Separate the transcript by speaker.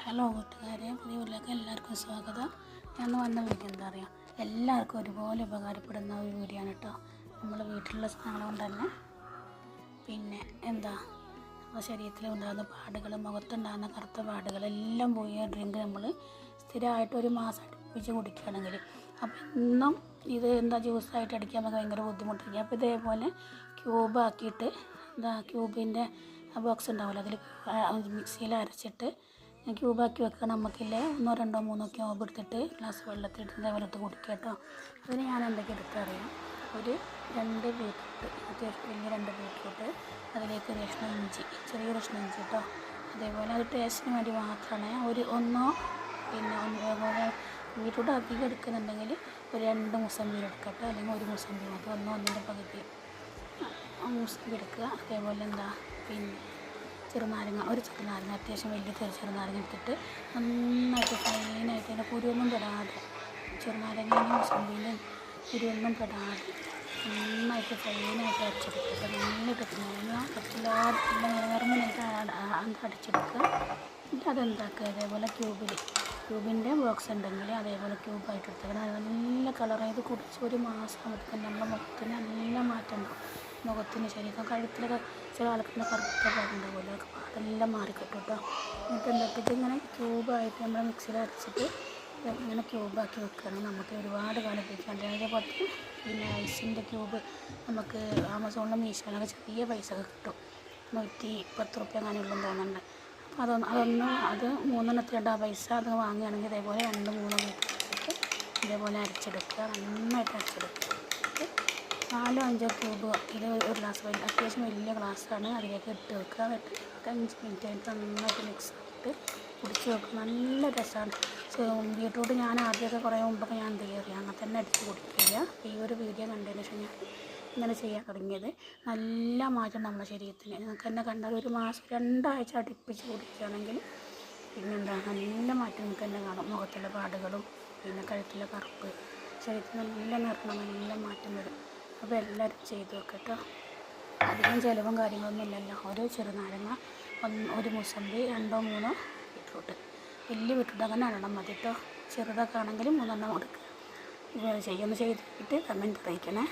Speaker 1: Hello കൂട്ടുകാരെ, പുതിയ വീട്ടിലേക്ക് എല്ലാവർക്കും സ്വാഗതം. ഞാൻ വന്ന വീഡിയോ എന്താ പറയുക, എല്ലാവർക്കും ഒരുപോലെ ഉപകാരപ്പെടുന്ന ഒരു വീഡിയോ ആണ് കേട്ടോ. നമ്മൾ വീട്ടിലുള്ള സാധനങ്ങൾ കൊണ്ട് തന്നെ പിന്നെ നമ്മുടെ ശരീരത്തിൽ ഉണ്ടാകുന്ന പാടുകൾ, മുഖത്തുണ്ടാകുന്ന കറുത്ത പാടുകളെല്ലാം പോയി ഡ്രിങ്ക് നമ്മൾ സ്ഥിരമായിട്ട് ഒരു മാസം അടുപ്പിച്ച് കുടിക്കുകയാണെങ്കിൽ, അപ്പം ഇന്നും ഇത് ജ്യൂസായിട്ട് അടിക്കാൻ നമുക്ക് ഭയങ്കര ബുദ്ധിമുട്ടായിരിക്കും. അപ്പോൾ ഇതേപോലെ ക്യൂബാക്കിയിട്ട് ക്യൂബിൻ്റെ ബോക്സ് ഉണ്ടാവില്ല, അതിൽ മിക്സിയിൽ അരച്ചിട്ട് ക്യൂബാക്കി വെക്കുക. നമുക്കില്ലേ 1 2 3 ക്യൂബ് എടുത്തിട്ട് ഗ്ലാസ് വെള്ളത്തിലിട്ട് ഇതേപോലെ ഇട്ട് കുടിക്കുക കേട്ടോ. അതിന് ഞാൻ എന്തൊക്കെ എടുത്തറിയാം, ഒരു 2 ബീറ്റ്റൂട്ട്, അത്യാവശ്യം വലിയ 2 ബീറ്റ്റൂട്ട്, അതിലേക്ക് ഒരു കഷ്ണം ഇഞ്ചി, ചെറിയ കഷ്ണം ഇഞ്ചി കേട്ടോ. അതേപോലെ അത് ടേസ്റ്റിന് വേണ്ടി മാത്രമാണ്. അതേപോലെ ബീറ്റ്റൂട്ട് അധികം എടുക്കുന്നുണ്ടെങ്കിൽ ഒരു 2 മുസമ്പി എടുക്കട്ടെ, അല്ലെങ്കിൽ 1 മുസമ്പി മാത്രം, 1 1/2 പകുതി മുസമ്പി എടുക്കുക. അതേപോലെ ചെറുനാരങ്ങ, ഒരു ചെറുനാരങ്ങ, അത്യാവശ്യം വലിയ ചെറുനാരങ്ങ എടുത്തിട്ട് നന്നായിട്ട് ഫൈനായിട്ട് അതിൻ്റെ കുരുവൊന്നും പെടാതെ, ചെറുനാരങ്ങയും മുസമ്പിൻ്റെയും കുരുവൊന്നും പെടാതെ നന്നായിട്ട് ഫൈനായിട്ട് അരച്ചെടുക്കുക. നന്നായിട്ട് പറ്റില്ലാതെ നേർമനായിട്ട് അടിച്ചെടുക്കുക. എന്നിട്ട് അതെന്താക്കുക, അതേപോലെ ക്യൂബിൻ്റെ ബോക്സ് ഉണ്ടെങ്കിൽ അതേപോലെ ക്യൂബായിട്ട് എടുത്തേക്കണം. നല്ല കളറായി ഇത് കുടിച്ച് ഒരു മാസം ആകുമ്പോഴത്തേക്കും നമ്മുടെ മുഖത്തിന് നല്ല മാറ്റം ഉണ്ടാവും. മുഖത്തിന് ശരീരം കഴുത്തിലൊക്കെ ചില ആൾക്കാരുടെ കറുത്ത പാടുണ്ടാവുമല്ലോ, അതെല്ലാം മാറിക്കിട്ടും കേട്ടോ. എന്നിട്ട് ഇതിങ്ങനെ ക്യൂബായിട്ട് നമ്മൾ മിക്സിയിൽ അരച്ചിട്ട് ഇങ്ങനെ ക്യൂബാക്കി വെക്കുകയാണെങ്കിൽ നമുക്ക് ഒരുപാട് കാലം ഉപയോഗിക്കാൻ. അതേപോലെ ഐസിൻ്റെ ക്യൂബ് നമുക്ക് ആമസോണിലും മീഷോയിലൊക്കെ ചെറിയ പൈസ കിട്ടും, 110 റുപ്യ അങ്ങനെയുള്ളതെന്ന് തോന്നുന്നുണ്ട്. അപ്പോൾ അത് 3 ആ പൈസ അത് വാങ്ങുകയാണെങ്കിൽ ഇതേപോലെ 2 3 ലിറ്റർ ഇതേപോലെ അരച്ചെടുക്കുക. നന്നായിട്ട് അരച്ചെടുക്കുക. 4 5 ക്യൂബ് ഇത് ഒരു ഗ്ലാസ് അത്യാവശ്യം വലിയ ഗ്ലാസ്സാണ്, അതിലേക്ക് ഇട്ട് വെക്കുക. എന്നിട്ട് 5 മിനിറ്റ് ആയിട്ട് നന്നായിട്ട് മിക്സ് ആയിട്ട് കുടിച്ച് വെക്കുക. നല്ല രസമാണ്. ബീറ്റ്റൂട്ട് ഞാൻ ആദ്യമൊക്കെ കുറേ മുമ്പൊക്കെ ഞാൻ എന്ത് ചെയ്യുക, അങ്ങനെ തന്നെ അടിച്ച് കുടിക്കുക. ഈ ഒരു വീഡിയോ കണ്ടതിന് ശേഷം ഞാൻ ഇങ്ങനെ ചെയ്യാൻ തുടങ്ങിയത്. നല്ല മാറ്റം നമ്മുടെ ശരീരത്തിന്. നിങ്ങൾക്ക് തന്നെ കണ്ടാൽ ഒരു മാസം 2 ആഴ്ച അടുപ്പിച്ച് കുടിക്കുകയാണെങ്കിൽ നല്ല മാറ്റം നിങ്ങൾക്ക് തന്നെ കാണും. മുഖത്തിലെ പാടുകളും കഴുത്തിലെ കറുപ്പ്, ശരീരത്തിന് നല്ല നിറണം, നല്ല മാറ്റം വരും. അപ്പോൾ എല്ലാവരും ചെയ്ത് വെക്കട്ടോ. അധികം ചിലവും കാര്യങ്ങളൊന്നും ഇല്ലല്ലോ. ഒരു ചെറുനാരങ്ങ, 1 മുസമ്പി, 2 3 ബീറ്റ്റൂട്ട്, വലിയ ബീറ്റ്റൂട്ട് അങ്ങനെ എണ്ണം മതി കേട്ടോ. ചെറുതൊക്കെ ആണെങ്കിൽ 3 കൊടുക്കുക. ഇത് ചെയ്തൊന്ന് ചെയ്തിട്ട് കമൻറ്റ് അറിയിക്കണേ.